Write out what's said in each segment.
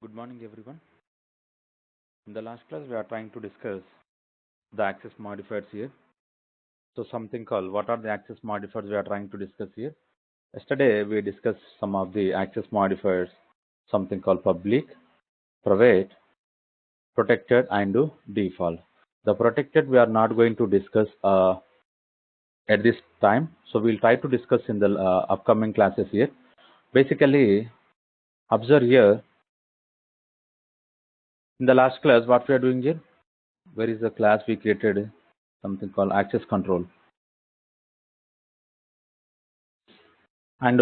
Good morning, everyone. In the last class, we are trying to discuss the access modifiers here. So something called what are the access modifiers we are trying to discuss here. Yesterday, we discussed some of the access modifiers, something called public, private, protected, and default. The protected we are not going to discuss at this time. So we'll try to discuss in the upcoming classes here. Basically, observe here, in the last class, what we are doing here, where is the class we created, something called access control. And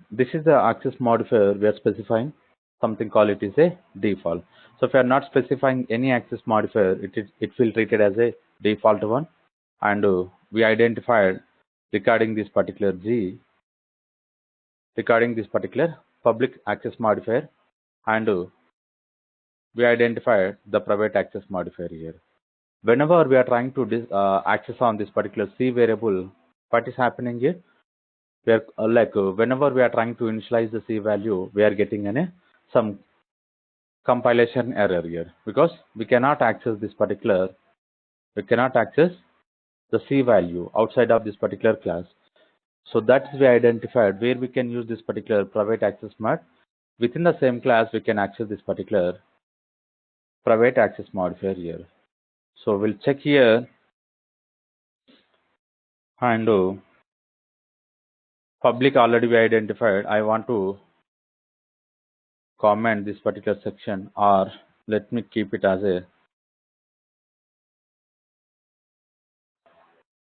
this is the access modifier we are specifying, something called it is a default. So if you are not specifying any access modifier, it will treat it as a default one. And we identified regarding this particular public access modifier, and we identified the private access modifier here. Whenever we are trying to access on this particular C variable, what is happening here? We are whenever we are trying to initialize the C value, we are getting some compilation error here, because we cannot access the C value outside of this particular class. So that is we identified where we can use this particular private access mod. Within the same class, we can access this particular private access modifier here. So we'll check here, and public already we identified. I want to comment this particular section, or let me keep it as a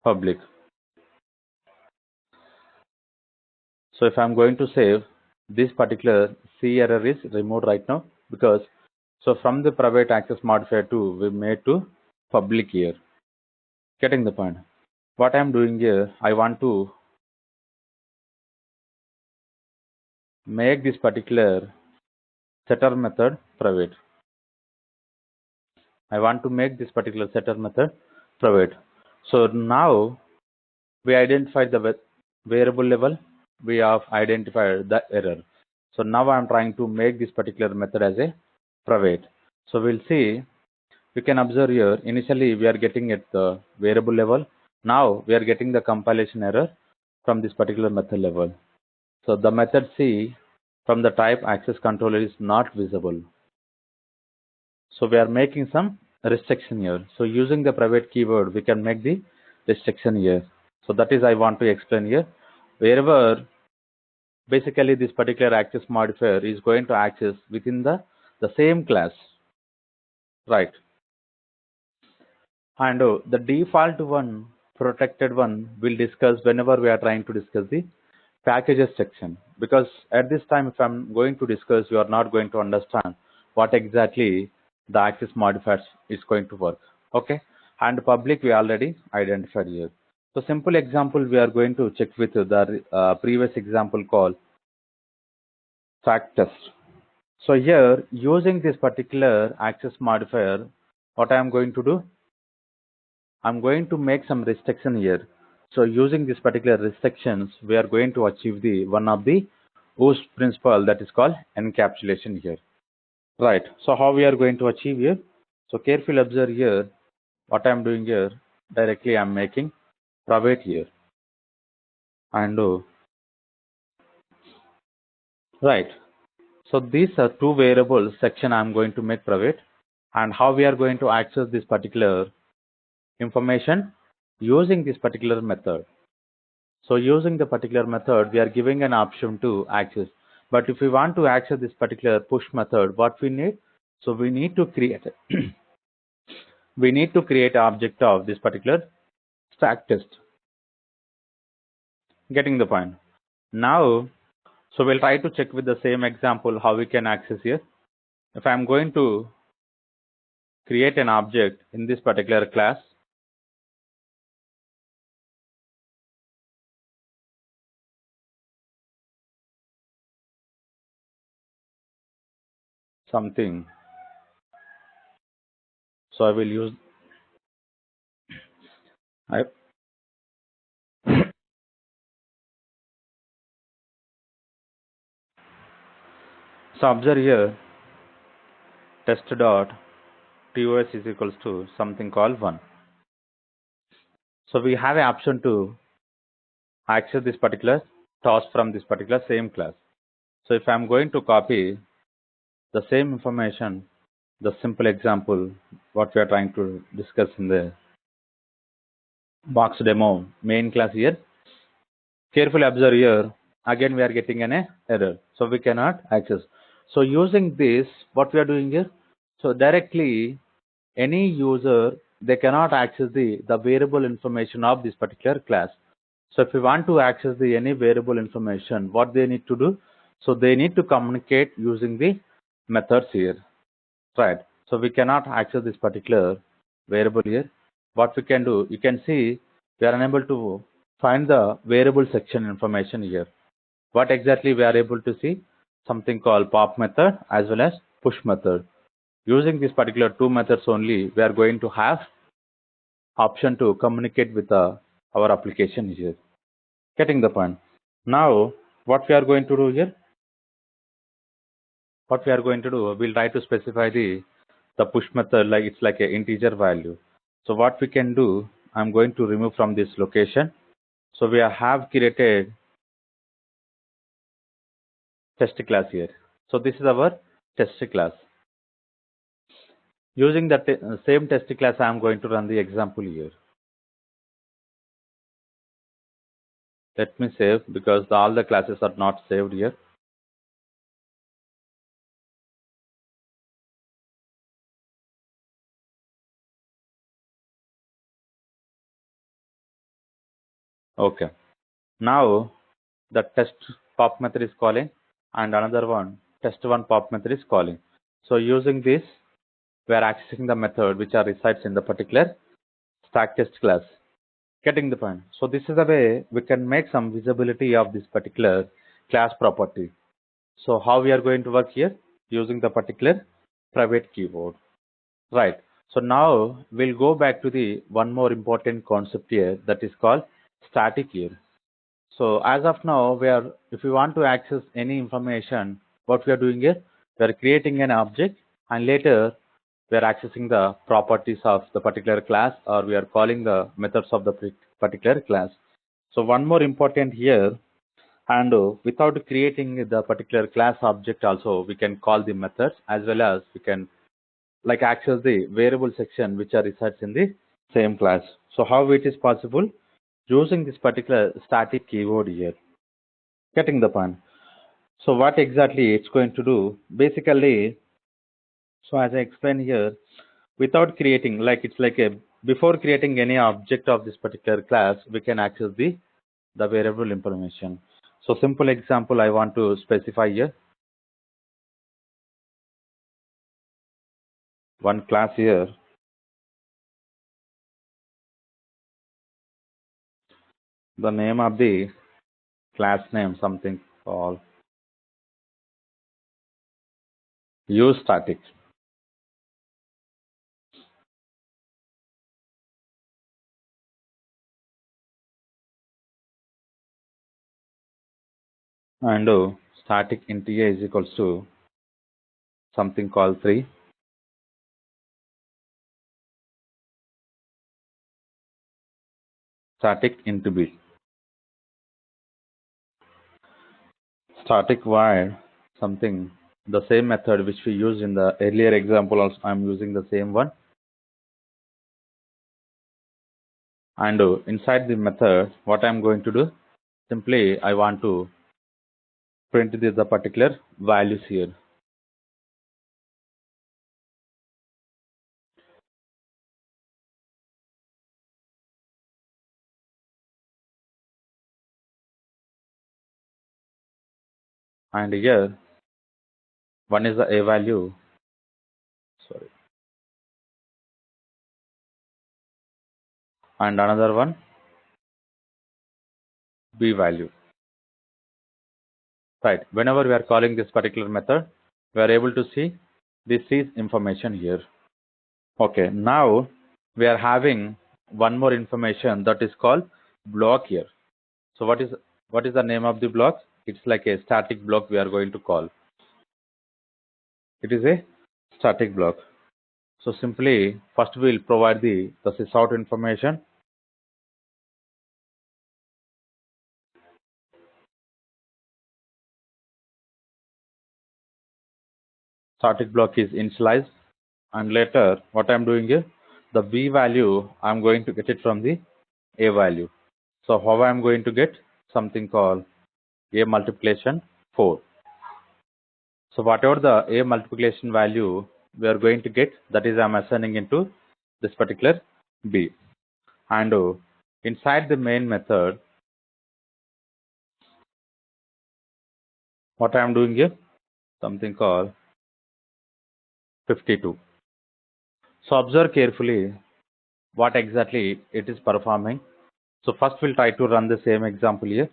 public. So if I'm going to save, this particular C error is removed right now, because so from the private access modifier to we made to public here. Getting the point? What I'm doing here, I want to make this particular setter method private. I want to make this particular setter method private. So now we identified the variable level, we have identified the error. So now I'm trying to make this particular method as a private. So we'll see, you can observe here, initially we are getting at the variable level. Now we are getting the compilation error from this particular method level. So the method C from the type access controller is not visible. So we are making some restriction here. So using the private keyword, we can make the restriction here. So that is I want to explain here. Wherever basically this particular access modifier is going to access within the same class, right? And the default one, protected one, we'll discuss whenever we are trying to discuss the packages section. Because at this time, if I'm going to discuss, you are not going to understand what exactly the access modifiers is going to work. Okay. And public we already identified here. So simple example we are going to check with the previous example called fact test. So here, using this particular access modifier, what I am going to do, I'm going to make some restriction here. So using this particular restrictions, we are going to achieve the one of the OOS principle, that is called encapsulation here. Right. So how we are going to achieve here? So carefully observe here what I am doing here. Directly I am making private here. And right. So these are two variables section I am going to make private, and how we are going to access this particular information using this particular method. So using the particular method, we are giving an option to access. But if we want to access this particular push method, what we need? So we need to create we need to create an object of this particular stack test. Getting the point? Now, so we'll try to check with the same example how we can access here. If I'm going to create an object in this particular class, something. So I will use I so observe here, test dot TOS is equals to something called 1. So we have an option to access this particular task from this particular same class. So if I'm going to copy the same information, the simple example what we are trying to discuss in the box demo main class here, carefully observe here, again we are getting an error, so we cannot access. So using this, what we are doing here, so directly any user, they cannot access the variable information of this particular class. So if you want to access the any variable information, what they need to do, so they need to communicate using the methods here, right? So we cannot access this particular variable here. What we can do, you can see we are unable to find the variable section information here. What exactly we are able to see? Something called pop method as well as push method. Using these particular two methods only, we are going to have option to communicate with our application here. Getting the point. Now, what we are going to do here? What we are going to do, we'll try to specify the push method like it's like an integer value. So what we can do, I'm going to remove from this location. So we have created test class here. So this is our test class. Using the same test class, I'm going to run the example here. Let me save because all the classes are not saved here. Okay. Now the test pop method is calling and another one test1 pop method is calling. So using this, we are accessing the method which are resides in the particular stack test class. Getting the point. So this is the way we can make some visibility of this particular class property. So how we are going to work here? Using the particular private keyword. Right. So now we'll go back to the one more important concept here, that is called static here. So as of now, if we want to access any information, what we are doing is we are creating an object and later we are accessing the properties of the particular class, or we are calling the methods of the particular class. So one more important here, and without creating the particular class object also, we can call the methods as well as we can like access the variable section which are resides in the same class. So how it is possible? Using this particular static keyword here. Getting the point. So what exactly it's going to do? Basically, so as I explained here, without creating, like it's like a, before creating any object of this particular class, we can access the variable information. So simple example I want to specify here. One class here. The name of the class name something called use static. And static int a is equals to something called 3. Static int b. Static void something, the same method which we used in the earlier example also I'm using the same one. And inside the method, what I'm going to do, simply I want to print the particular values here. And here, one is the a value, sorry, and another one b value. Right. Whenever we are calling this particular method, we are able to see this is information here. Okay. Now we are having one more information that is called block here. So what is the name of the block? It's like a static block we are going to call. It is a static block. So simply first we'll provide the sysout information. Static block is initialized, and later what I'm doing is the b value I'm going to get it from the a value. So how I'm going to get something called a multiplication 4. So whatever the a multiplication value we are going to get, that is I'm assigning into this particular b. And inside the main method, what I'm doing here, something called 52. So observe carefully what exactly it is performing. So first we'll try to run the same example here.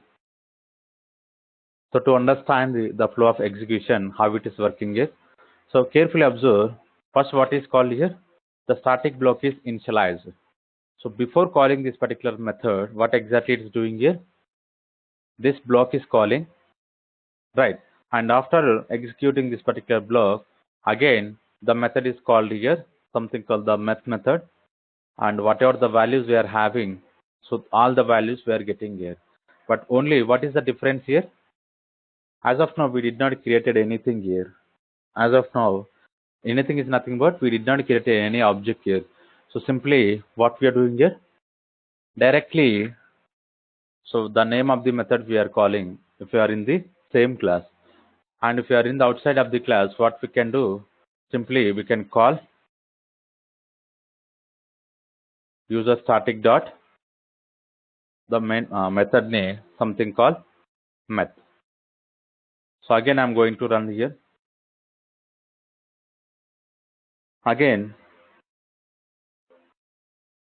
So to understand the flow of execution, how it is working here. So carefully observe, first what is called here, the static block is initialized. So before calling this particular method, what exactly it is doing here, this block is calling, right? And after executing this particular block, again the method is called here, something called the math method, and whatever the values we are having, so all the values we are getting here. But only what is the difference here? As of now, we did not created anything here. As of now, anything is nothing but we did not create any object here. So simply what we are doing here, directly, so the name of the method we are calling, if we are in the same class, and if we are in the outside of the class, what we can do, simply we can call user static dot the main method name, something called math. So again I'm going to run here. Again,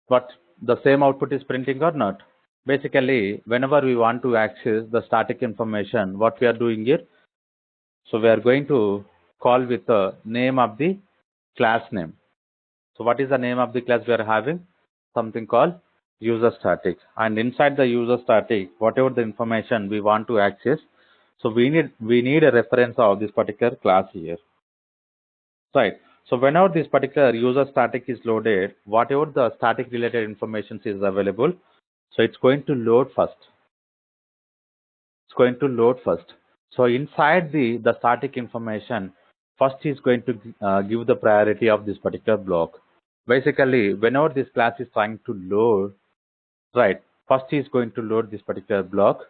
what the same output is printing or not? Basically, whenever we want to access the static information, what we are doing here, so we are going to call with the name of the class name. So what is the name of the class we are having? Something called user static. And inside the user static, whatever the information we want to access, so we need a reference of this particular class here. Right. So whenever this particular user static is loaded, whatever the static related information is available, so it's going to load first. It's going to load first. So inside the static information, first is going to give the priority of this particular block. Basically, whenever this class is trying to load, right, first is going to load this particular block,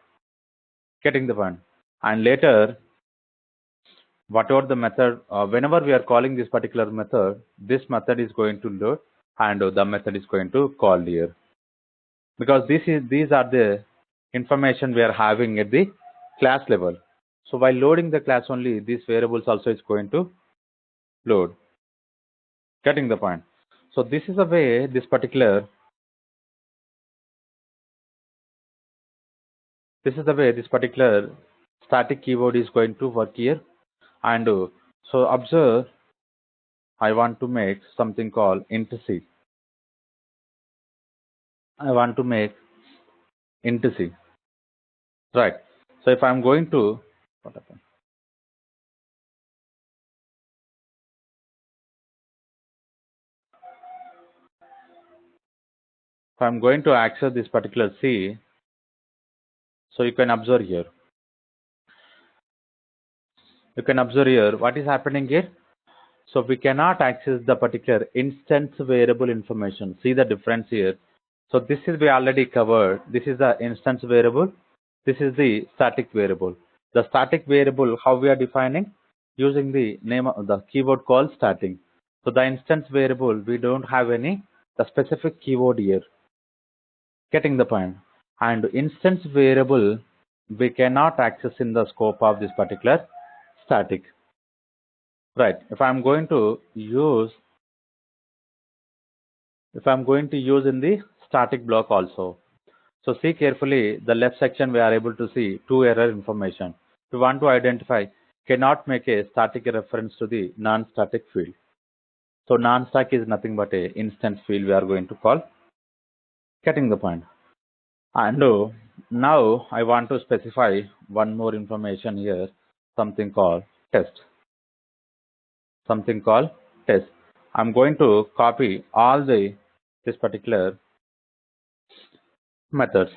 getting the point. And later, whatever the method, whenever we are calling this particular method, this method is going to load and the method is going to call here. Because these are the information we are having at the class level. So while loading the class only, these variables also is going to load. Getting the point. So this is the way this particular static keyword is going to work here. And so observe, I want to make something called int c. I want to make int c. Right. So if I'm going to, what happened? If I'm going to access this particular C, so you can observe here. You can observe here what is happening here. So we cannot access the particular instance variable information. See the difference here. So this is we already covered. This is the instance variable. This is the static variable. The static variable, how we are defining? Using the name of the keyword called static. So the instance variable, we don't have any the specific keyword here. Getting the point. And instance variable, we cannot access in the scope of this particular static. Right. If I'm going to use in the static block also. So see carefully the left section, we are able to see two error information. We want to identify cannot make a static reference to the non-static field. So non-static is nothing but a instance field we are going to call. Getting the point. And now I want to specify one more information here, something called test. something called test. I'm going to copy all this particular methods.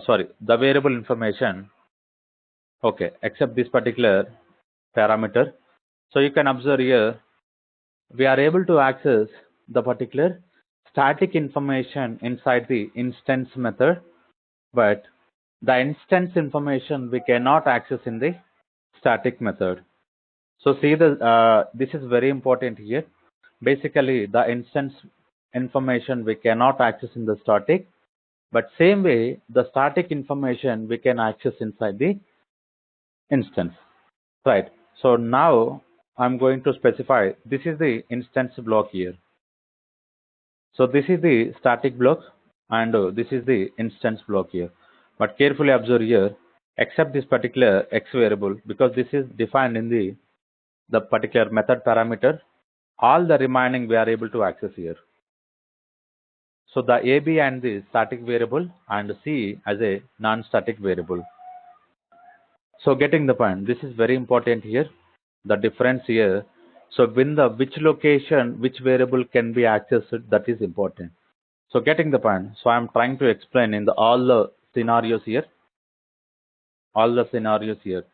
Sorry, the variable information. Okay, except this particular parameter. So you can observe here, we are able to access the particular static information inside the instance method, but the instance information we cannot access in the static method. So see this is very important here. Basically, the instance information we cannot access in the static, but same way the static information we can access inside the instance, right? So now I'm going to specify this is the instance block here. So this is the static block and this is the instance block here. But carefully observe here, except this particular x variable, because this is defined in the particular method parameter, all the remaining we are able to access here. So the AB and the static variable and C as a non-static variable. So getting the point, this is very important here, the difference here. So when the which location, which variable can be accessed, that is important. So getting the point. So I'm trying to explain in all the scenarios here. All the scenarios here.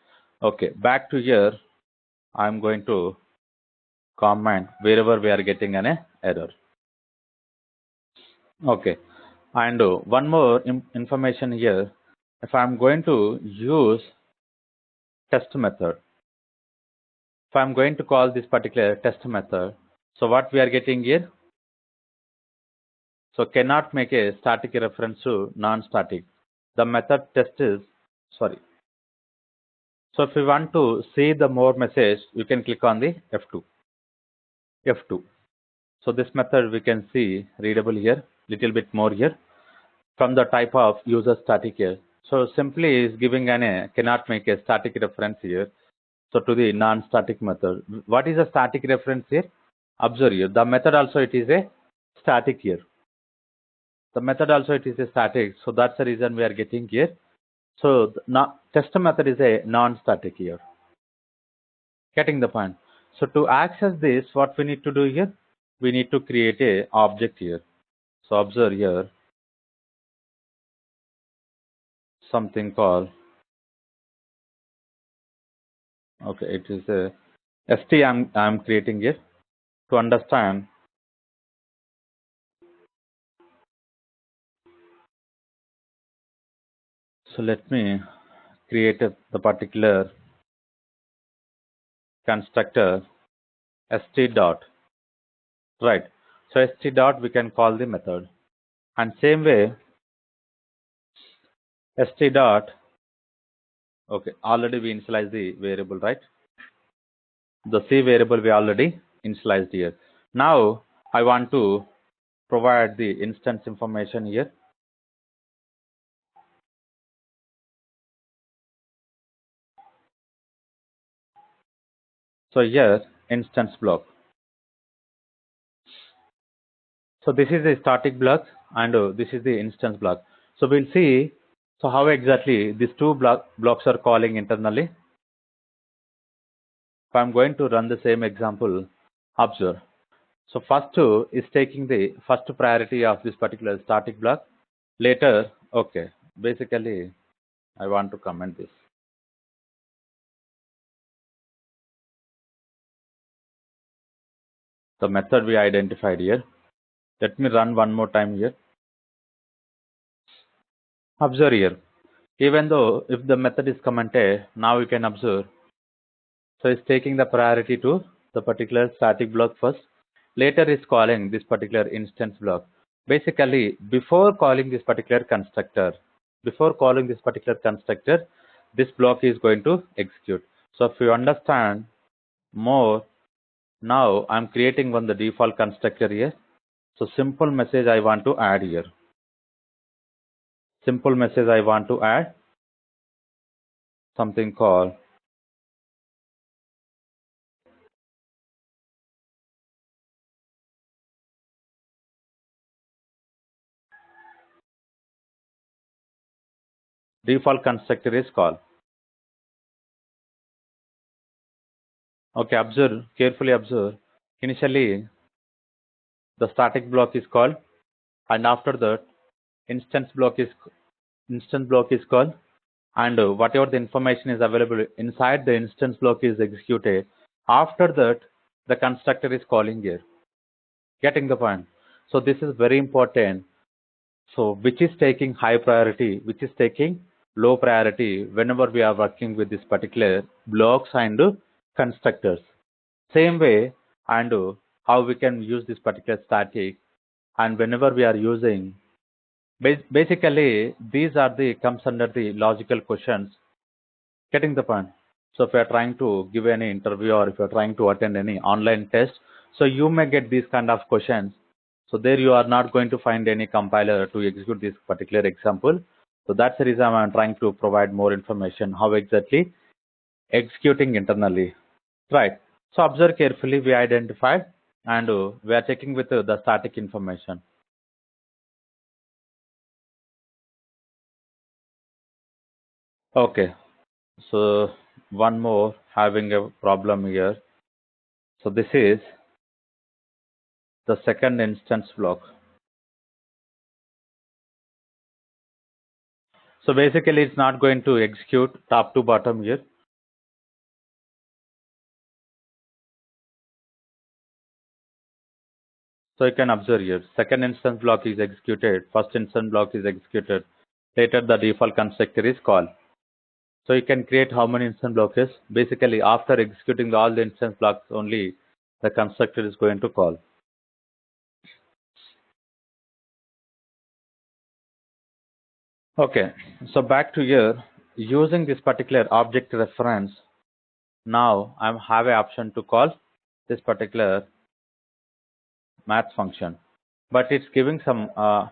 Okay, back to here. I'm going to comment wherever we are getting an error. Okay, and one more information here. If I'm going to use test method, if I'm going to call this particular test method, so what we are getting here? So cannot make a static reference to non-static. The method test is, sorry. So if you want to see the more message, you can click on the F2. F2. So this method we can see readable here, little bit more here from the type of user static here. So simply is giving cannot make a static reference here. So to the non-static method. What is a static reference here? Observe here. The method also it is a static here. The method also it is a static. So that's the reason we are getting here. So test method is a non-static here. Getting the point. So to access this, what we need to do here? We need to create a object here. So observe here something called, okay, it is a st I'm creating it to understand. So let me create the particular constructor st dot, right? So st dot we can call the method, and same way st dot, okay, already we initialize the variable, right? The c variable we already initialized here. Now I want to provide the instance information here. So here instance block. So this is the static block and this is the instance block. So we'll see so how exactly these two blocks are calling internally. If I'm going to run the same example, observe. So first two is taking the first priority of this particular static block. Later, okay, basically I want to comment this. The method we identified here. Let me run one more time here. Observe here. Even though if the method is commented, now you can observe. So it's taking the priority to the particular static block first. Later is calling this particular instance block. Basically, before calling this particular constructor, this block is going to execute. So if you understand more, now I'm creating the default constructor here. So simple message I want to add here. Simple message I want to add something called default constructor is called. Okay, observe, carefully observe. Initially, the static block is called, and after that, instance block is called, and whatever the information is available inside the instance block is executed. After that, the constructor is calling here. Getting the point? So this is very important. So which is taking high priority, which is taking low priority whenever we are working with this particular blocks and constructors. Same way, and how we can use this particular static, and whenever we are using, basically these are the comes under the logical questions. Getting the point? So if you are trying to give any interview or if you are trying to attend any online test, so you may get these kind of questions. So there you are not going to find any compiler to execute this particular example. So that's the reason I'm trying to provide more information how exactly executing internally. Right. So observe carefully, we identified, and we are checking with the static information. Okay. So one more having a problem here. So this is the second instance block. So basically it's not going to execute top to bottom here. So you can observe here, second instance block is executed, first instance block is executed, later the default constructor is called. So you can create how many instance blocks is, basically after executing all the instance blocks only the constructor is going to call. Okay, so back to here, using this particular object reference, now I have an option to call this particular math function, but it's giving some so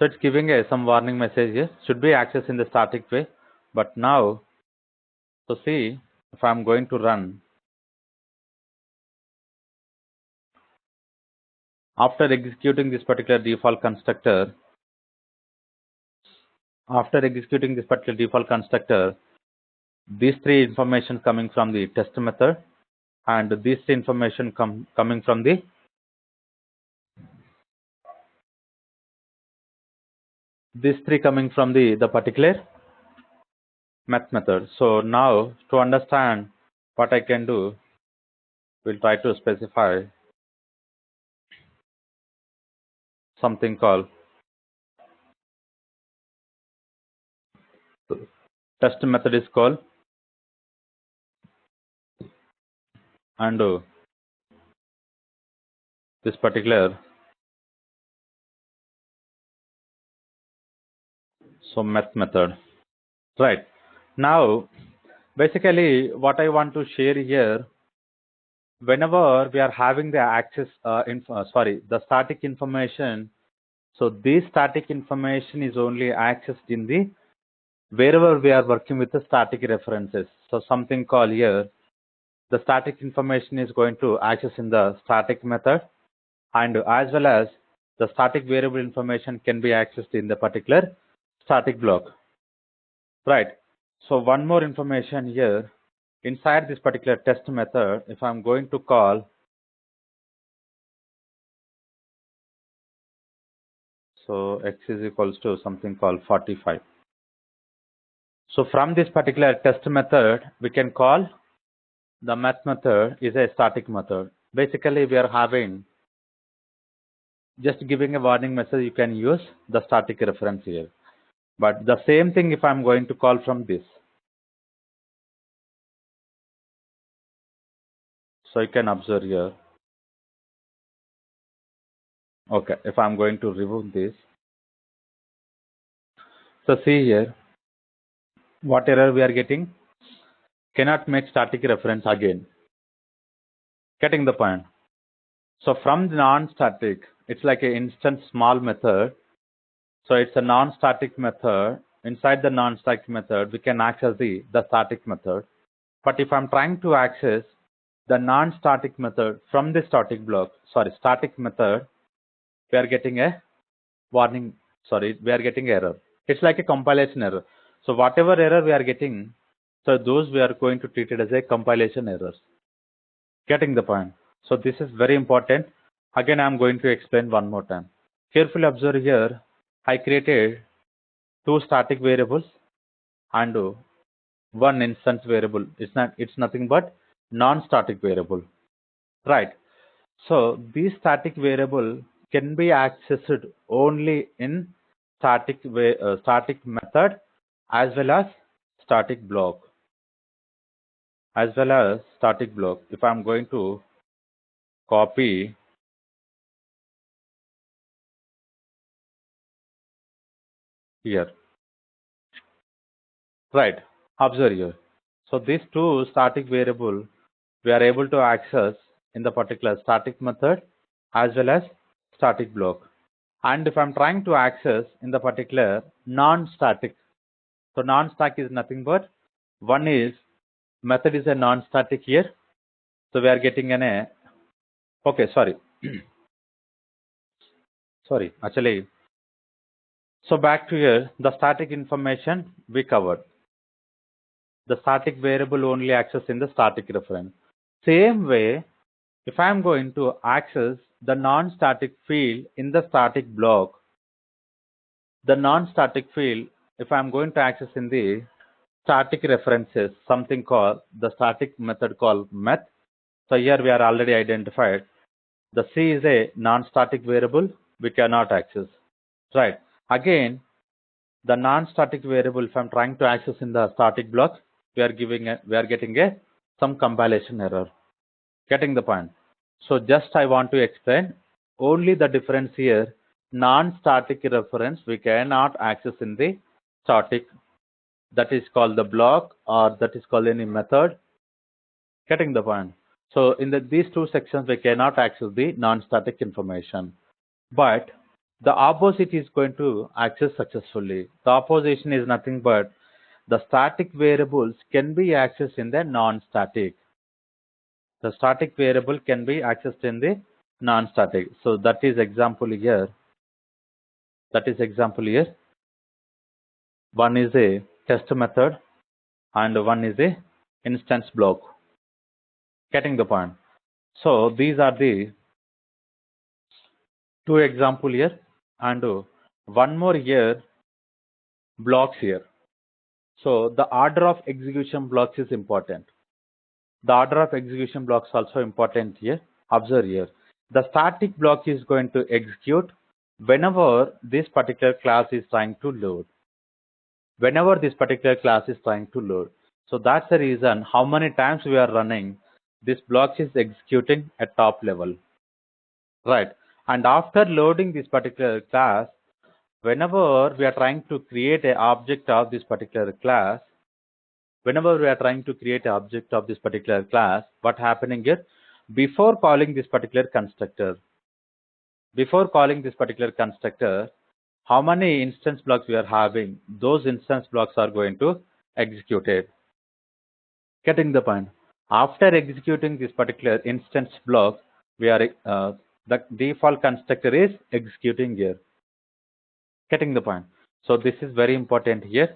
it's giving some warning message here, should be accessed in the static way. But now, so see, if I'm going to run, after executing this particular default constructor, these three information coming from the test method, and these information coming from the particular math method. So now to understand what I can do, we'll try to specify something called test method is called, and this particular so math method. Right. Now basically what I want to share here, whenever we are having the access the static information, so this static information is only accessed in the wherever we are working with the static references. So something called here, the static information is going to access in the static method, and as well as the static variable information can be accessed in the particular static block. Right. So one more information here, inside this particular test method, if I'm going to call, so x is equals to something called 45. So from this particular test method, we can call the math method is a static method. Basically, we are having just giving a warning message, you can use the static reference here. But the same thing if I'm going to call from this. So you can observe here. Okay, if I'm going to remove this. So see here, what error we are getting? Cannot make static reference again. Getting the point? So from the non-static, it's like an instant small method. So it's a non-static method. Inside the non-static method, we can access the static method. But if I'm trying to access the non-static method from the static method, we are getting a warning, we are getting error. It's like a compilation error. So whatever error we are getting, so those we are going to treat it as a compilation errors. Getting the point? So this is very important. Again, I'm going to explain one more time. Carefully observe here. I created two static variables and one instance variable. It's nothing but non-static variable, right? So these static variable can be accessed only in static method as well as static block. If I'm going to copy here, right? Observe here. So these two static variable we are able to access in the particular static method as well as static block. And if I'm trying to access in the particular non-static, so non-static is nothing but one is method is a non-static here. So we are getting an a okay, sorry. Sorry, actually. So back to here, the static information we covered. The static variable only access in the static reference. Same way, if I am going to access the non-static field in the static block, the non-static field, if I am going to access in the static references, something called the static method called meth. So here we are already identified. The C is a non-static variable we cannot access. Right. Again, the non-static variable, if I'm trying to access in the static block, we are getting a some compilation error. Getting the point? So just I want to explain only the difference here. Non-static reference we cannot access in the static. That is called the block or that is called any method. Getting the point? So in these two sections we cannot access the non-static information. But the opposite is going to access successfully. The opposition is nothing but the static variables can be accessed in the non-static. The static variable can be accessed in the non-static. So that is example here. One is a test method and one is a instance block. Getting the point? So these are the two example here and one more here blocks here. So the order of execution blocks is important. The order of execution blocks also important here. Observe here. The static block is going to execute whenever this particular class is trying to load. Whenever this particular class is trying to load. So that's the reason how many times we are running this block is executing at top level. Right. And after loading this particular class, whenever we are trying to create an object of this particular class, what happening is before calling this particular constructor, how many instance blocks we are having, those instance blocks are going to execute it. Getting the point? After executing this particular instance block, we are the default constructor is executing here. Getting the point? So this is very important here.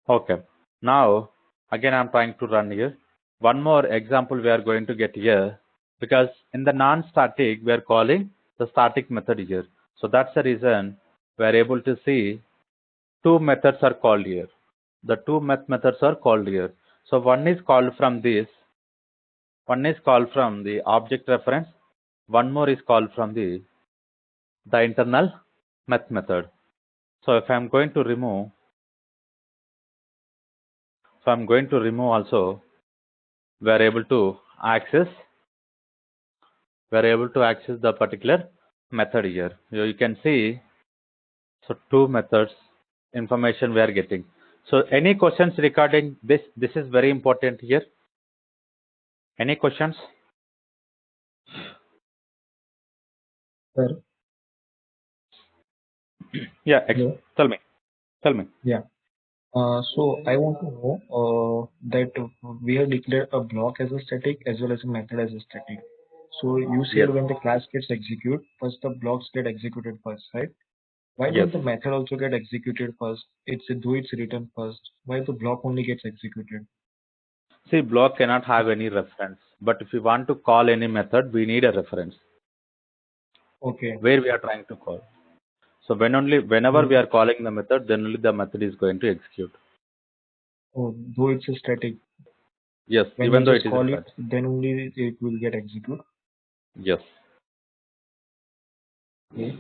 Okay. Now again I'm trying to run here. One more example we are going to get here, because in the non-static we are calling the static method here. So that's the reason we are able to see two methods are called here. The two methods are called here. So one is called from this, one is called from the object reference, one more is called from the internal method. So if I'm going to remove, also, we are able to access the particular method here. You can see, so two methods information we are getting. So any questions regarding this? This is very important here. Any questions? Sir. Yeah, Hello. tell me. Yeah. So I want to know that we have declared a block as a static as well as a method as a static. So you said Yes. when the class gets executed, first the blocks get executed first, right? Why Yes. don't the method also get executed first? Though it's written first. Why the block only gets executed? See, block cannot have any reference, but if we want to call any method, we need a reference Okay. where we are trying to call. So whenever we Mm. are calling the method, then only the method is going to execute. Oh, though it's a static. Yes, When even you though just it is a call it, static. then only it will get executed. Yes. Okay.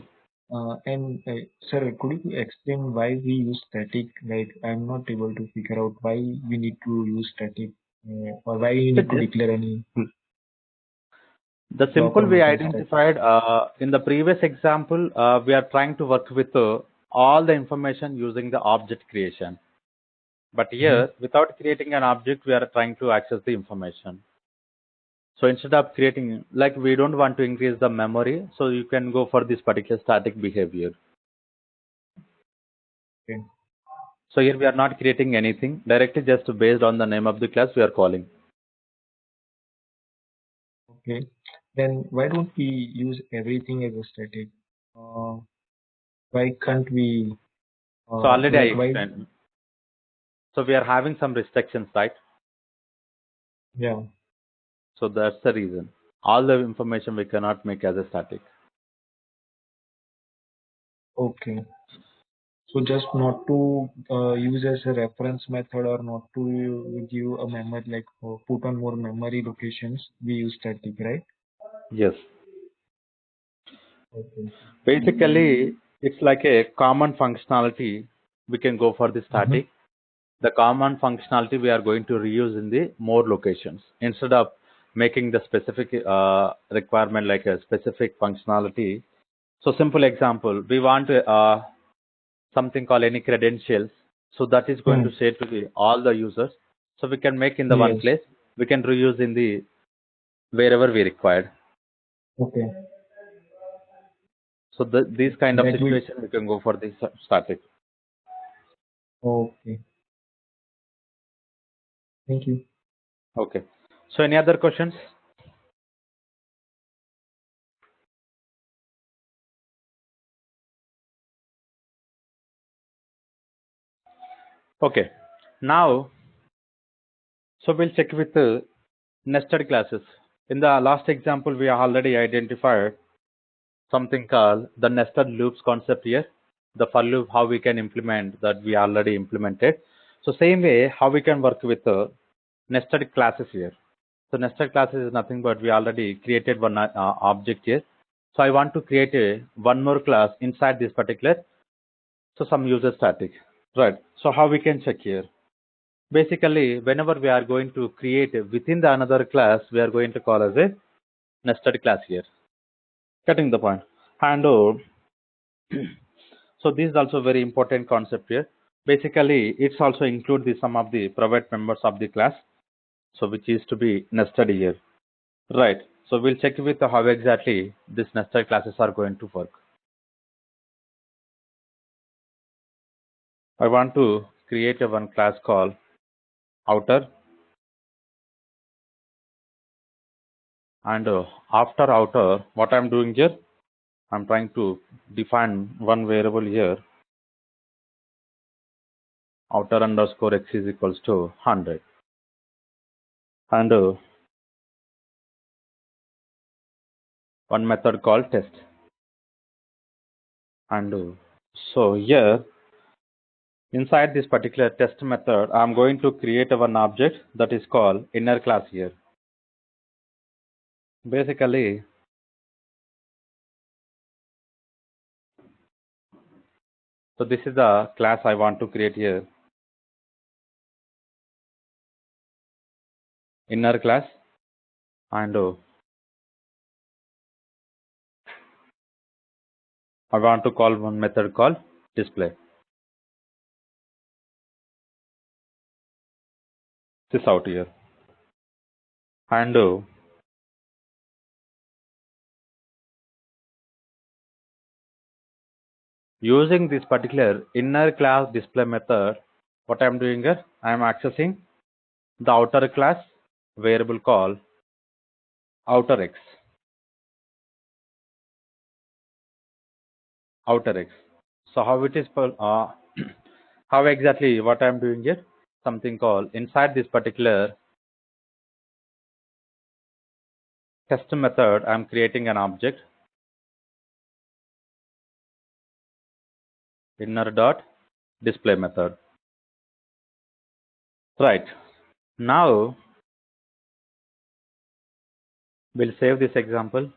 Sir, could you explain why we use static? Like, I'm not able to figure out why we need to use static, or why we So need to declare any the block simple or we method static. identified in the previous example, we are trying to work with all the information using the object creation. But Mm-hmm. here, without creating an object, we are trying to access the information. So instead of creating, like we don't want to increase the memory, so you can go for this particular static behavior. Okay. So here we are not creating anything, directly just based on the name of the class we are calling. Okay. Then why don't we use everything as a static? Uh, why can't we, So already I like, why? explained. So we are having some restrictions, right? Yeah. So that's the reason. All the information we cannot make as a static. Okay. So just not to use as a reference method or not to give a memory, like put on more memory locations, we use static, right? Yes. Okay. Basically, it's like a common functionality. We can go for the Mm-hmm. static. The common functionality we are going to reuse in the more locations instead of making the specific requirement like a specific functionality. So simple example, we want something called any credentials. So that is going Hmm. to say to the all the users. So we can make in the one Yes. place. We can reuse in the wherever we required. Okay. So these kind of That will. situation we can go for the static. Okay. Thank you. Okay. So any other questions? Okay. Now, so we'll check with the nested classes. In the last example, we have already identified something called the nested loops concept here. The for loop, how we can implement that we already implemented. So same way, how we can work with the nested classes here. So nested classes is nothing but we already created one object here. So I want to create one more class inside this particular. So some user static, right? So how we can check here? Basically, whenever we are going to create within the another class, we are going to call as a nested class here. Getting the point. And so this is also very important concept here. Basically, it's also include the some of the private members of the class. So which is to be nested here. Right. So we'll check with how exactly these nested classes are going to work. I want to create a one class called outer, and after outer, what I'm doing here, I'm trying to define one variable here, outer underscore x is equals to 100, and one method called test. And so here inside this particular test method, I'm going to create one object that is called inner class here. Basically, so this is the class I want to create here, inner class, and I want to call one method called display. This out here, and using this particular inner class display method, what I'm doing here, I'm accessing the outer class variable called outer x. Outer x. So how it is how exactly what I'm doing here? Something called inside this particular test method, I'm creating an object inner dot display method. Right. Now we'll save this example.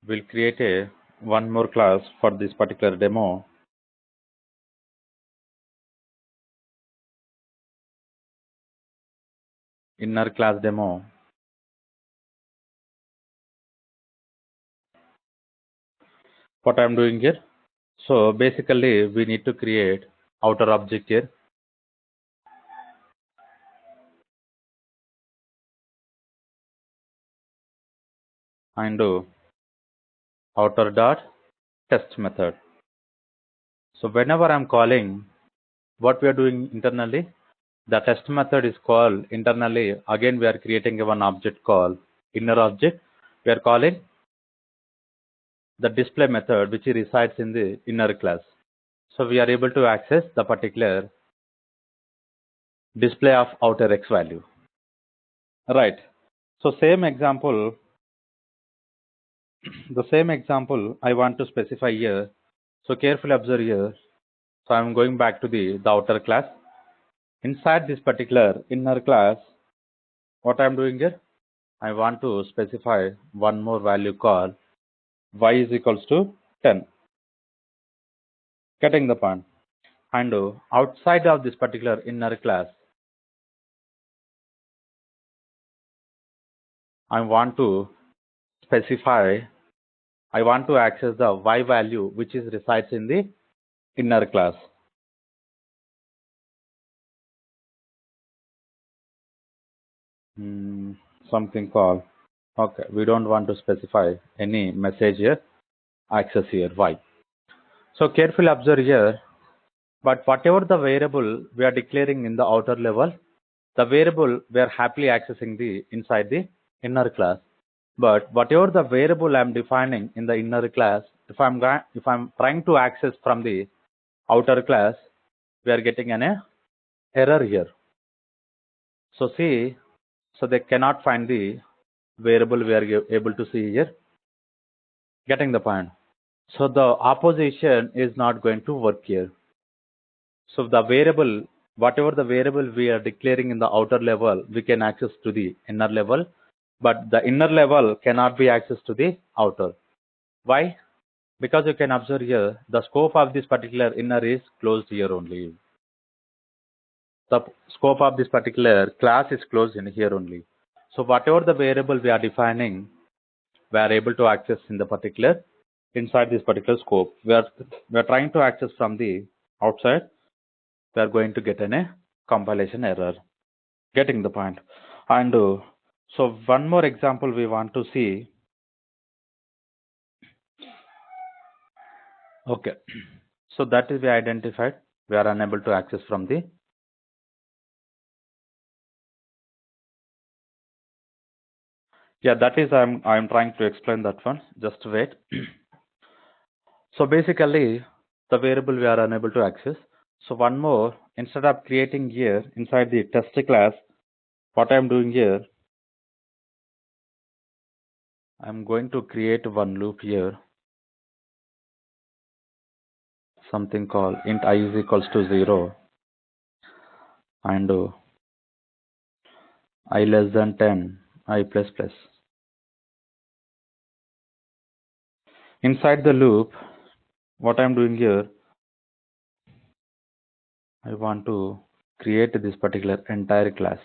We'll create a one more class for this particular demo. Inner class demo. What I'm doing here? So basically we need to create outer object here. And do outer dot test method. So whenever I'm calling, what we are doing internally, the test method is called internally. Again, we are creating a one object called inner object. We are calling the display method which resides in the inner class. So we are able to access the particular display of outer x value. Right. So same example, the same example I want to specify here. So carefully observe here. So I'm going back to the outer class. Inside this particular inner class, what I'm doing here, I want to specify one more value called y is equals to 10. Getting the point. And outside of this particular inner class, I want to specify, I want to access the y value which is resides in the inner class. Something called, okay, we don't want to specify any message here, access here, y. So carefully observe here, but whatever the variable we are declaring in the outer level, the variable we are happily accessing the inside the inner class. But whatever the variable I'm defining in the inner class, if I'm trying to access from the outer class, we are getting an error here. So see, so they cannot find the variable we are able to see here. Getting the point. So the opposition is not going to work here. So the variable, whatever the variable we are declaring in the outer level, we can access to the inner level, but the inner level cannot be accessed to the outer. Why? Because you can observe here, the scope of this particular inner is closed here only. The scope of this particular class is closed in here only. So whatever the variable we are defining, we are able to access in the particular, inside this particular scope. We are trying to access from the outside. We are going to get a compilation error. Getting the point. And so one more example we want to see. Okay. So that is we identified. We are unable to access from the. Yeah, that is I'm trying to explain that one. Just wait. So basically, the variable we are unable to access. So one more, instead of creating here inside the test class, what I'm doing here, I'm going to create one loop here. Something called int I is equals to 0 and I less than 10, I plus plus. Inside the loop, what I'm doing here, I want to create this particular entire class.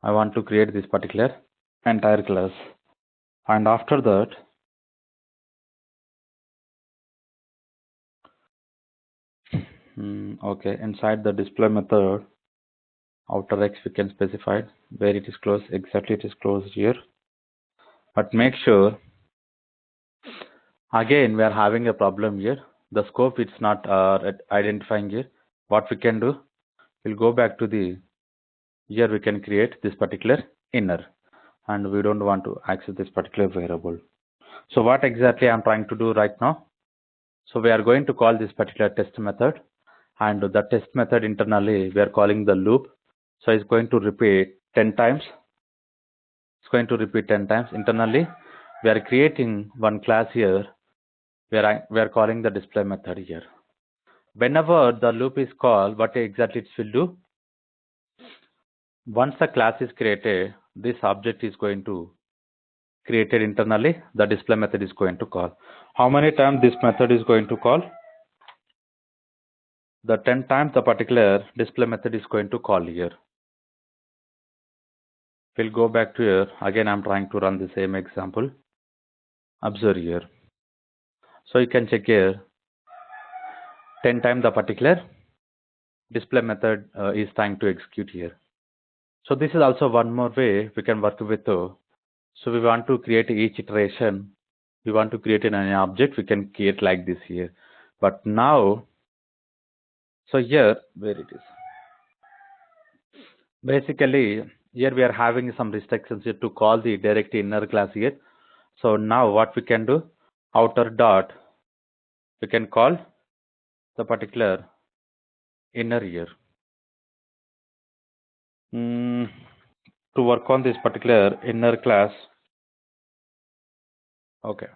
I want to create this particular entire class. And after that, okay, inside the display method, outer x we can specify where it is closed. Exactly, it is closed here. But make sure, again, we are having a problem here. The scope it's not identifying here. What we can do, we'll go back to the, here we can create this particular inner, and we don't want to access this particular variable. So what exactly I'm trying to do right now? So we are going to call this particular test method, and the test method internally we are calling the loop. So it's going to repeat 10 times. It's going to repeat 10 times internally. We are creating one class here. We are calling the display method here. Whenever the loop is called, what exactly it will do? Once a class is created, this object is going to created internally. The display method is going to call. How many times this method is going to call? The 10 times the particular display method is going to call here. We'll go back to here. Again, I'm trying to run the same example. Observe here. So you can check here. 10 times the particular display method is trying to execute here. So this is also one more way we can work with. So we want to create each iteration. We want to create an object. We can create like this here. But now, so here, where it is. Basically, here we are having some restrictions here to call the direct inner class here. So now what we can do, outer dot, we can call the particular inner here. To work on this particular inner class, okay.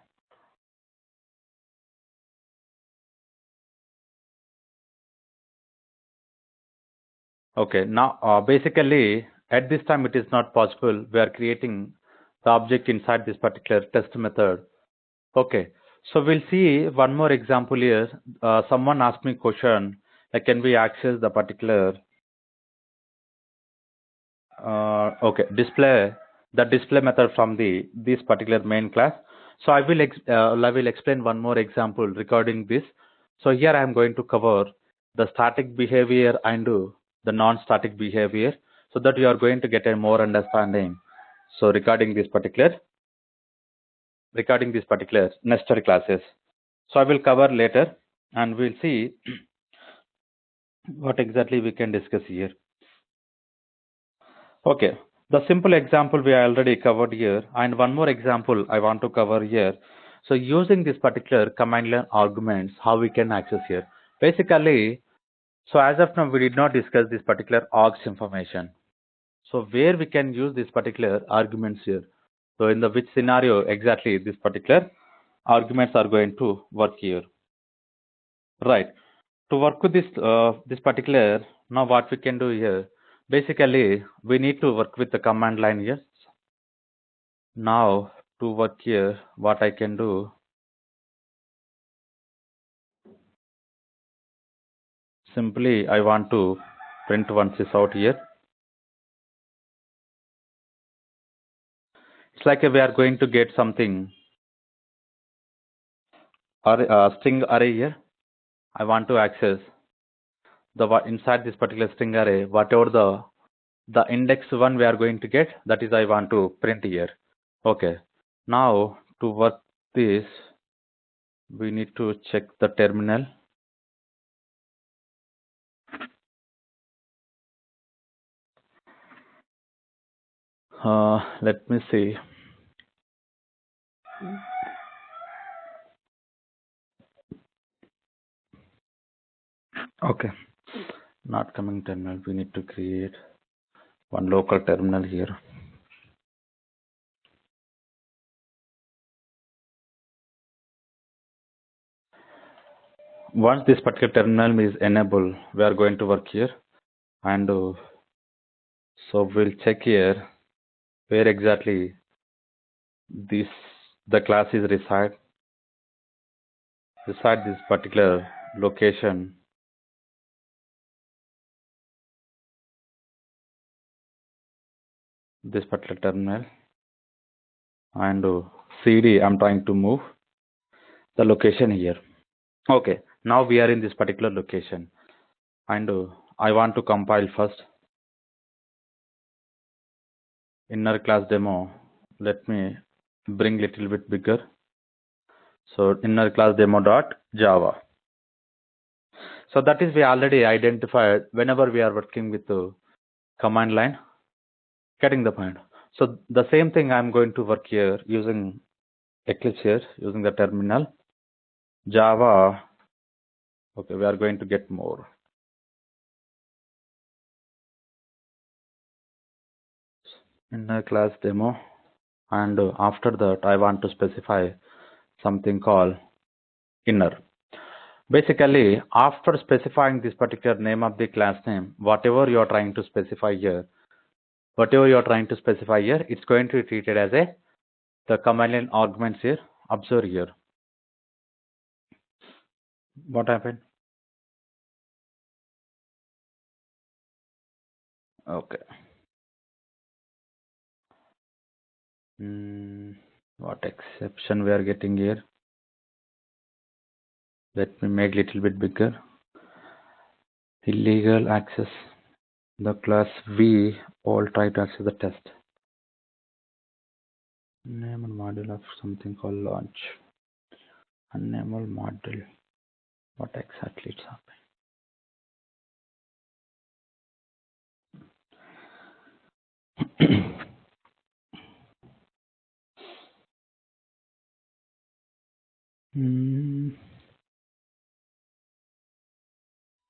Okay, now basically at this time it is not possible. We are creating the object inside this particular test method. Okay, so we'll see one more example here. Someone asked me question like, can we access the particular okay, display method from this particular main class. So I will explain one more example regarding this. So here I am going to cover the static behavior and the non-static behavior, so that you are going to get a more understanding. So regarding this particular nested classes. So I will cover later, and we'll see what exactly we can discuss here. Okay, the simple example we already covered here, and one more example I want to cover here. So using this particular command line arguments, how we can access here. Basically, so as of now, we did not discuss this particular args information. So where we can use this particular arguments here. So in the which scenario exactly this particular arguments are going to work here. Right. To work with this particular, now what we can do here, basically we need to work with the command line here. Now to work here, what I can do, simply I want to print once this out here. It's like we are going to get something string array here. I want to access the inside this particular string array, whatever the index one we are going to get, that is I want to print here. Okay, now to work this, we need to check the terminal. Let me see. Okay, not coming terminal. We need to create one local terminal here. Once this particular terminal is enabled, we are going to work here, and so we'll check here where exactly the class is reside this particular location. This particular terminal, and CD, I'm trying to move the location here. Okay, now we are in this particular location, and I want to compile first inner class demo. Let me bring little bit bigger. So inner class demo dot java. So that is we already identified whenever we are working with the command line. Getting the point. So the same thing I'm going to work here using Eclipse here, using the terminal. Java, okay, we are going to get more. Inner class demo, and after that I want to specify something called inner. Basically, after specifying this particular name of the class name, whatever you are trying to specify here, it's going to be treated as the command line arguments here. Observe here. What happened? Okay. What exception we are getting here? Let me make little bit bigger. Illegal access the class V. All try to access the test. Name and module of something called launch. Enable module. What exactly it's happening?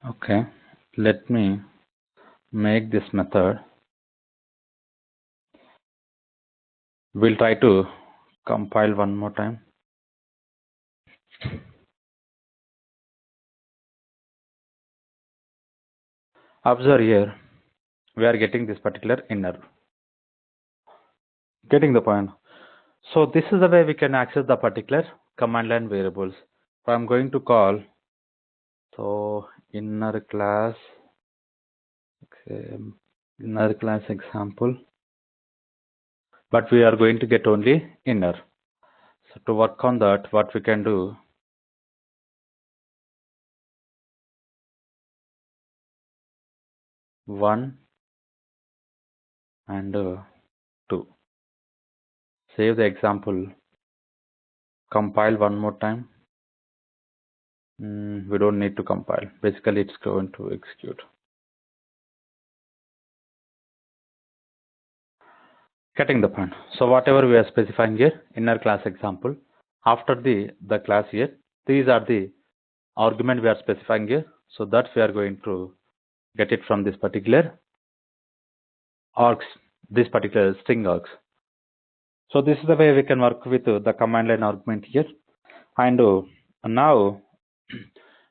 Okay, let me make this method. We'll try to compile one more time. Observe here, we are getting this particular inner. Getting the point? So this is the way we can access the particular command line variables. So I'm going to call inner class. Okay, inner class example. But we are going to get only inner. So to work on that, what we can do, one and two. Save the example. Compile one more time. We don't need to compile. Basically, it's going to execute. Getting the point. So whatever we are specifying here, inner class example. After the class here, these are the argument we are specifying here. So that we are going to get it from this particular args, this particular string args. So this is the way we can work with the command line argument here. And now,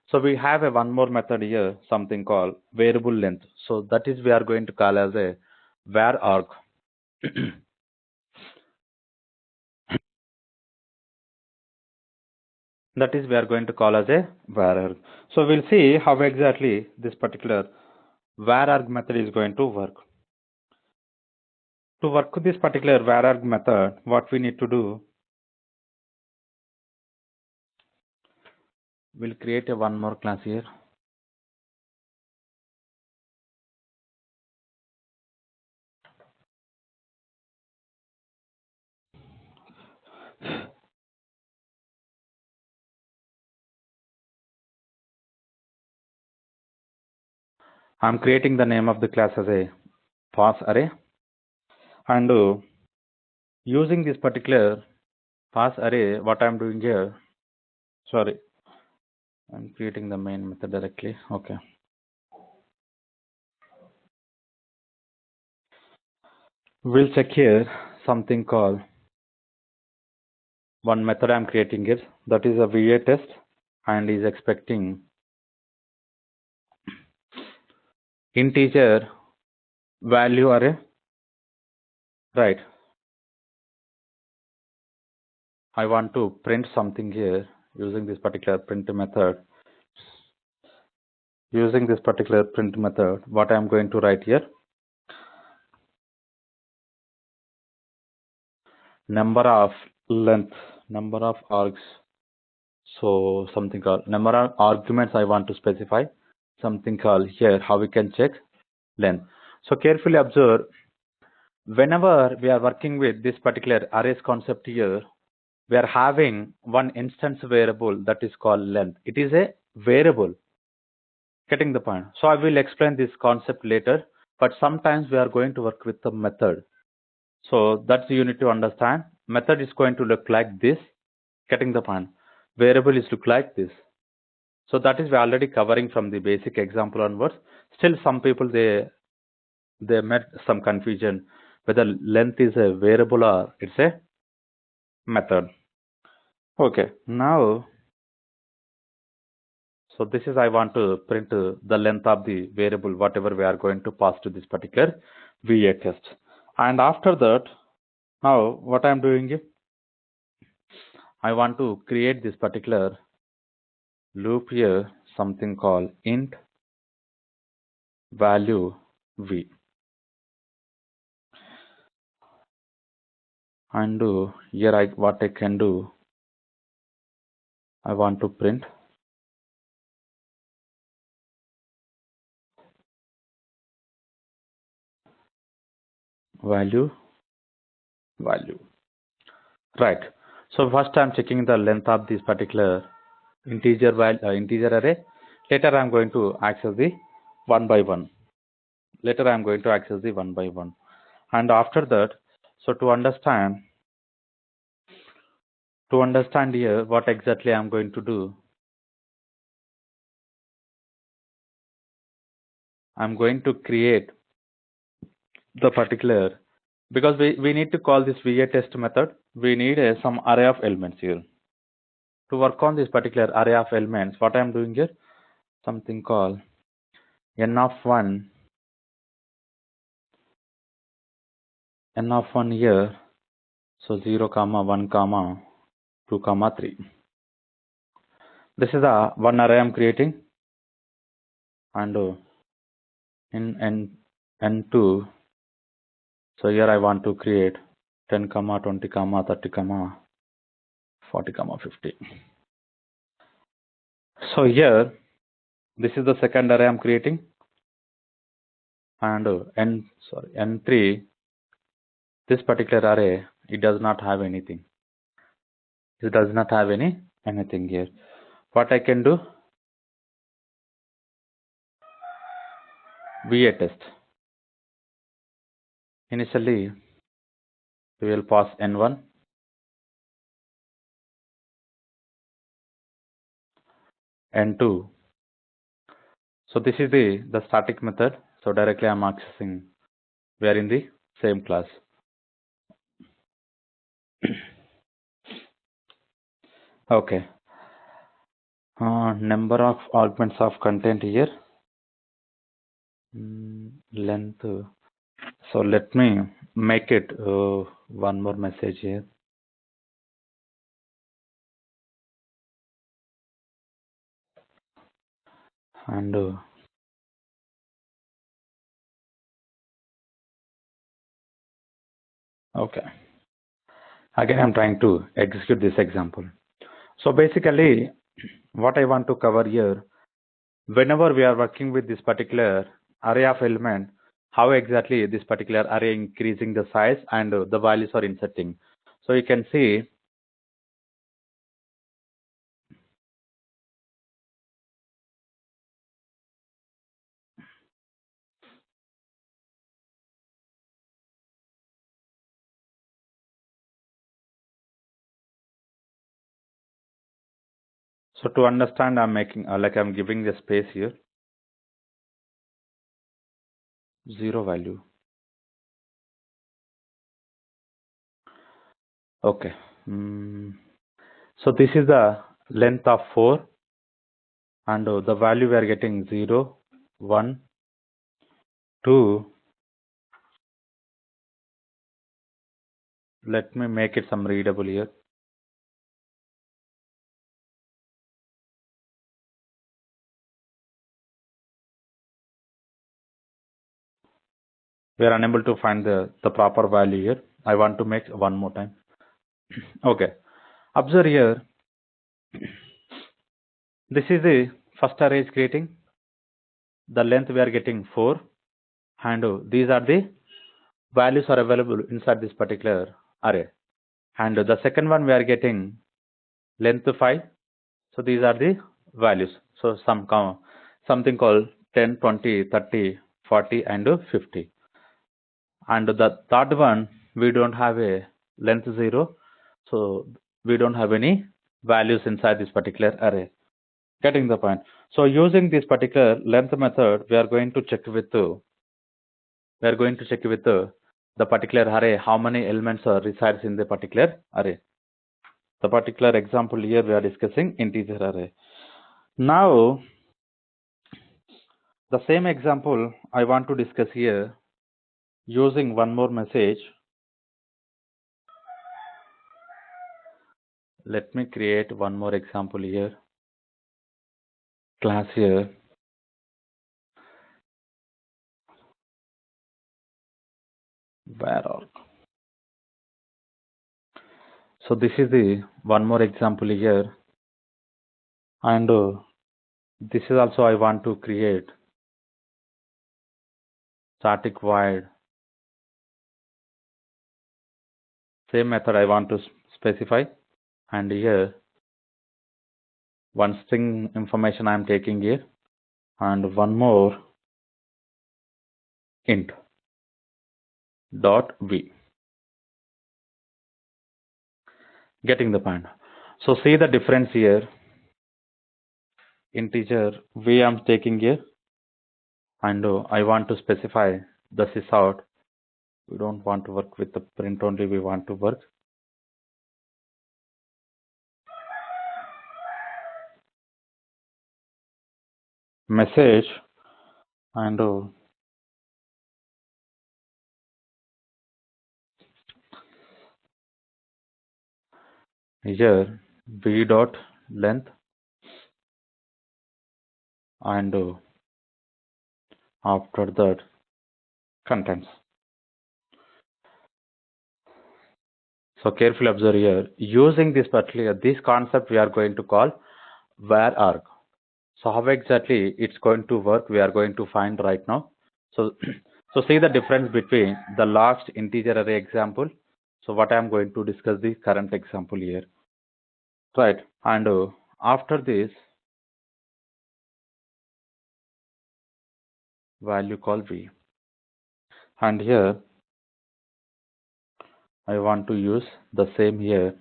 so we have one more method here, something called variable length. So that is we are going to call as a var arg. That is we are going to call as a var arg. So we'll see how exactly this particular var arg method is going to work. To work with this particular var arg method, what we need to do, we'll create a one more class here. I'm creating the name of the class as a pass array, and using this particular pass array, what I'm doing here, sorry, I'm creating the main method directly. Okay. We'll check here something called one method I'm creating here, that is a VA test, and is expecting integer value array, right? I want to print something here using this particular print method. Using this particular print method, what I'm going to write here, number of length, number of args. So something called number of arguments I want to specify, something called here how we can check length. So carefully observe, whenever we are working with this particular arrays concept here, we are having one instance variable that is called length. It is a variable. Getting the point? So I will explain this concept later, but sometimes we are going to work with the method. So that's you need to understand. Method is going to look like this. Getting the point. Variable is look like this. So that is we already covering from the basic example onwards. Still some people they met some confusion whether length is a variable or it's a method. Okay, now so this is I want to print the length of the variable whatever we are going to pass to this particular VA test. And after that, now what I'm doing is I want to create this particular loop here, something called int value v. And here what I can do, I want to print value. Right. So first I'm checking the length of this particular integer array. Later I'm going to access the one by one. And after that, so to understand here what exactly I'm going to do, I'm going to create the particular, because we need to call this VA test method, we need some array of elements here. To work on this particular array of elements, what I'm doing here, something called n of 1 here, so 0 comma 1 comma 2 comma 3. This is the one array I'm creating, and in n2, so here I want to create 10 comma 20 comma 30 comma 40 comma 50. So here this is the second array I'm creating, and n3, this particular array, it does not have anything. It does not have anything here. What I can do, VA test. Initially we will pass n1, n2. So this is the static method. So directly I'm accessing, we are in the same class. Okay. Number of arguments of content here, length. So let me make it one more message here. And okay, again I'm trying to execute this example. So basically what I want to cover here, whenever we are working with this particular array of element, how exactly this particular array increasing the size and the values are inserting. So you can see so to understand, I'm making I'm giving the space here, 0 value. Okay. So this is the length of 4, and the value we are getting 0, 1, 2. Let me make it some readable here. We are unable to find the proper value here. I want to make one more time. Okay. Observe here. This is the first array is creating. The length we are getting 4, and these are the values are available inside this particular array. And the second one we are getting length 5. So these are the values. So something called 10, 20, 30, 40, and 50. And the third one we don't have a length 0, so we don't have any values inside this particular array. Getting the point? So using this particular length method, we are going to check with the particular array how many elements are resides in the particular array. The particular example here we are discussing integer array. Now the same example I want to discuss here using one more message. Let me create one more example here. Class here. Where? So this is the one more example here, and this is also I want to create static void. Same method I want to specify, and here one string information I am taking here, and one more int dot v. Getting the point? So see the difference here. Integer v I am taking here, and I want to specify the sysout. We don't want to work with the print only, we want to work message, and here v dot length, and after that contents. So carefully observe here, using this concept we are going to call var arg. So how exactly it's going to work, we are going to find right now. So so see the difference between the last integer array example. So what I am going to discuss the current example here, right? And after this value call v, and here I want to use the same here,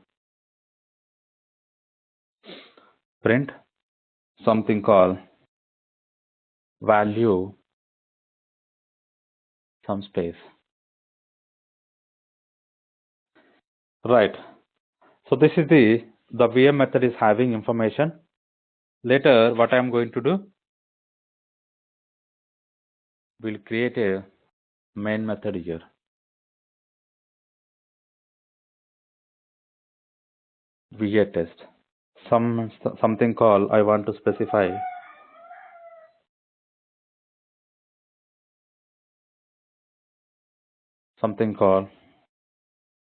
print something called value some space, right? So this is the VM method is having information. Later what I am going to do, we'll create a main method here. VA test, something called I want to specify something called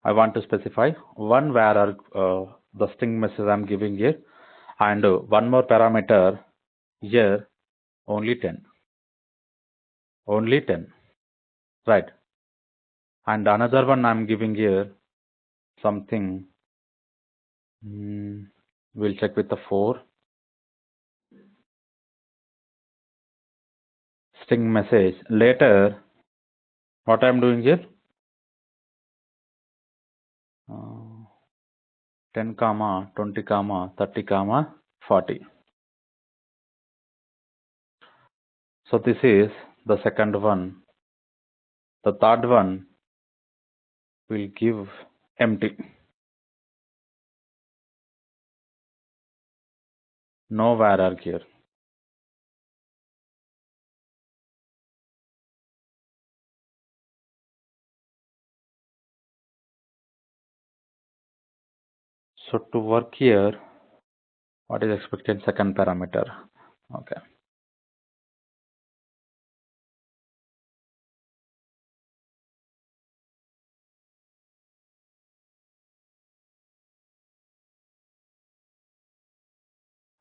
I want to specify one var the string message I'm giving here, and one more parameter here, only 10, right? And another one I'm giving here something, we'll check with the 4 string message. Later what I'm doing here, 10 comma 20 comma 30 comma 40. So this is the second one. The third one will give empty, no var arg here. So to work here, what is expected second parameter? Okay.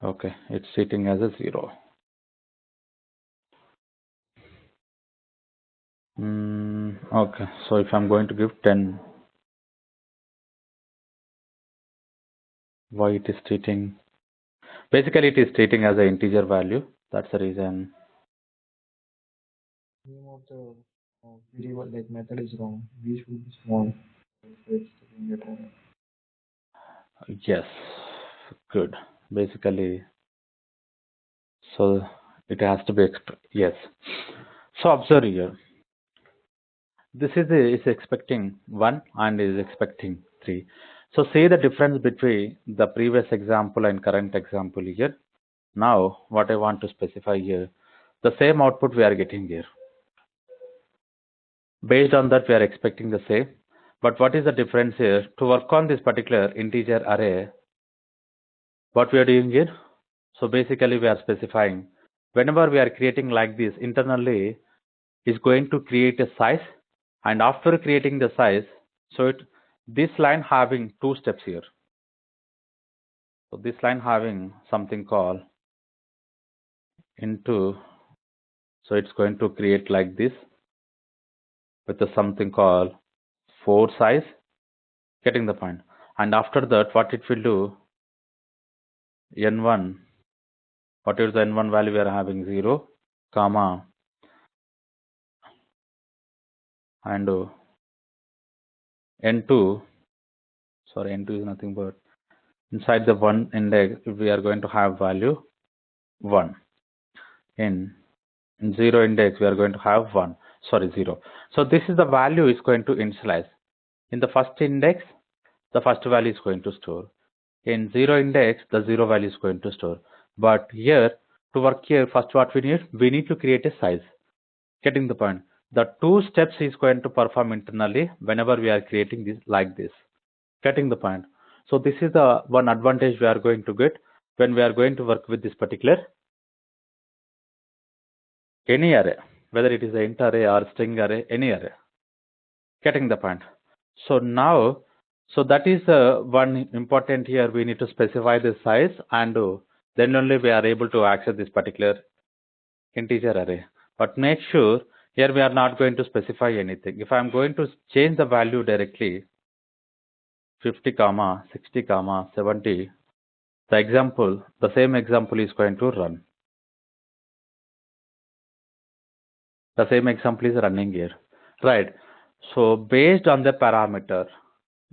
Okay, it's sitting as a 0. Okay, so if I'm going to give 10, why it is treating? Basically, it is treating as an integer value. That's the reason. Name of the Like method is wrong. V should be small. So it's giving it error. Yes, good. Basically, so it has to be yes. So observe here. This is expecting 1 and is expecting 3. So see the difference between the previous example and current example here. Now what I want to specify here, the same output we are getting here. Based on that we are expecting the same. But what is the difference here? To work on this particular integer array, what we are doing here? So basically we are specifying whenever we are creating like this internally is going to create a size, and after creating the size, so this line having 2 steps here. So this line having something called into, so it's going to create like this with something called 4 size, getting the point. And after that what it will do, n1, what is the n1 value we are having? 0, comma, and n2, sorry, n2 is nothing but inside the 1 index we are going to have value 1. In 0 index we are going to have 1, sorry, 0. So this is the value is going to initialize. In the first index the first value is going to store. In 0 index the 0 value is going to store. But here to work here, first what we need to create a size, getting the point. The 2 steps is going to perform internally whenever we are creating this like this, getting the point. So this is the one advantage we are going to get when we are going to work with this particular any array, whether it is an int array or string array, any array, getting the point. So now, so that is one important here, we need to specify the size, and then only we are able to access this particular integer array. But make sure here we are not going to specify anything. If I am going to change the value directly 50 comma 60 comma 70, the example, the same example is going to run. The same example is running here, right? So based on the parameter,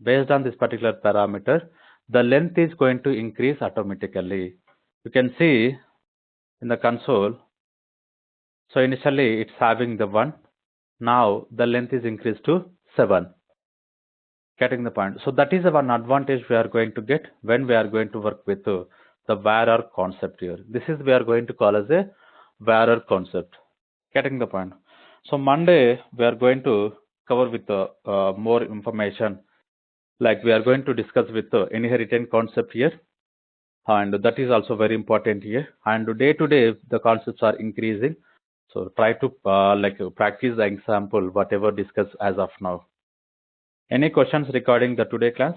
based on this particular parameter, the length is going to increase automatically. You can see in the console, so initially it's having the 1, now the length is increased to 7, getting the point. So that is the one advantage we are going to get when we are going to work with the var concept here. This is we are going to call as a var concept, getting the point. So Monday we are going to cover with more information, like we are going to discuss with the inheritance concept here, and that is also very important here. And day to day the concepts are increasing, so try to practice the example whatever discussed as of now. Any questions regarding the today class?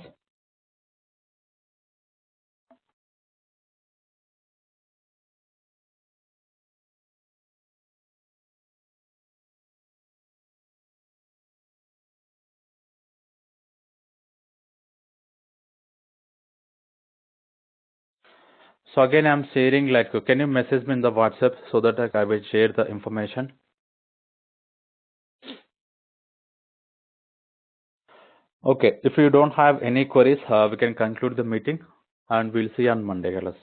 So again I'm sharing, like, can you message me in the WhatsApp so that I will share the information? Okay, if you don't have any queries, we can conclude the meeting, and we'll see you on Monday, guys.